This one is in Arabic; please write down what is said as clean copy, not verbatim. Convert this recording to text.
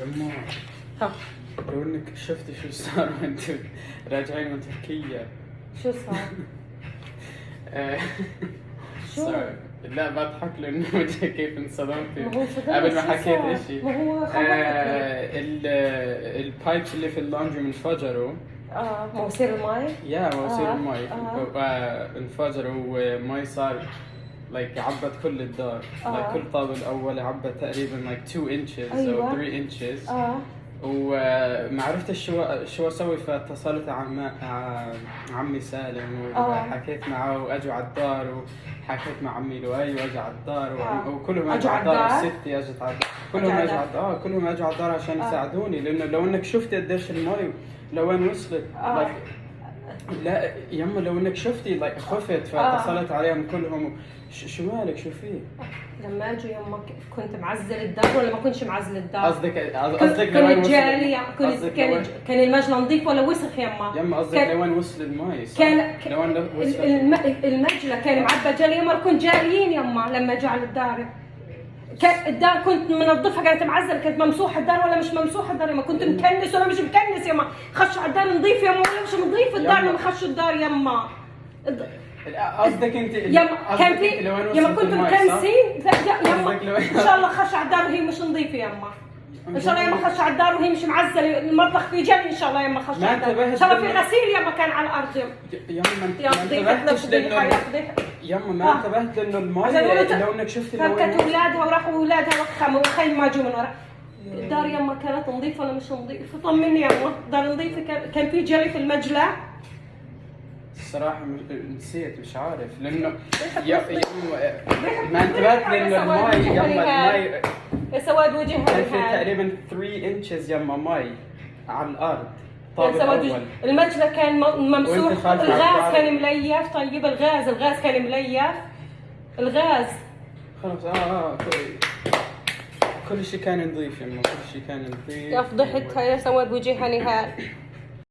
يما ها لو انك شفتي شو صار وانت راجعين من تركيا. شو صار؟ آه، شو؟ صار لا بضحك لانه كيف انصدمتي ما هو صدقني قبل ما شو حكيت صار؟ اشي. ما هو خوفتني. البايبس اللي في اللانجري انفجروا. مواسير المي. يا مواسير المي آه. انفجروا ومي صار عبت كل الدار. كل طابق الاول عبت تقريبا 2 inches أيوة. او 3 inches. وما عرفتش شو اسوي، فاتصلت عمي سالم وحكيت معه واجوا على الدار، وحكيت مع عمي لؤي واجوا على الدار وكلهم اجوا على الدار. ستي اجت على الدار، كلهم اجوا على الدار. كلهم اجوا على الدار عشان يساعدوني، لانه لو انك شفت قديش المي لوين وصلت. لا يما لو انك شفتي خفت، فاتصلت عليهم كلهم. شو مالك شو فيه؟ لما اجوا يما كنت معزل الدار ولا ما كنتش معزل الدار؟ قصدك كنت جالي كان المجلى نظيف ولا وسخ يما قصدك لوين وصل المي؟ كان لوين وصل المجلى كان معبى جالي يما، كنت جاريين يما لما اجوا على الدار. الدار كنت منظفها، كانت معزله، كانت ممسوحه الدار ولا مش ممسوحه الدار يما، كنت مكنس ولا مش مكنس يما، خشوا على الدار نظيف يما ولا مش نظيف الدار لما خشوا الدار يما. قصدك انت يما كان في يما كنت مكنسين يما ان شاء الله خش على الدار وهي مش نظيفه يما، ان شاء الله يما خش على الدار وهي مش معزله، المطبخ في جنب ان شاء الله يما خش على الدار، ان شاء الله في غسيل يما كان على الارض يما ما انتبهت لانه المي لو انك شفت فكت اولادها وراحوا اولادها وخموا وخي ما جو من ورا الدار يما، كانت نظيفه ولا مش نظيفه؟ طمني يما، دار نظيفه كان في جري في المجلى. الصراحة نسيت مش عارف لأنه ما انتبهت لأنه المي يما يا سواد وجهها كان في تقريبا 3 inches يما مي على الأرض. يا سواد وجه المجلى كان ممسوح، الغاز كان مليف. طيب الغاز كان مليف، الغاز خلص. كل شيء كان نظيف يما، كل شيء كان نظيف. يا فضحتها يا سواد وجهها نهال.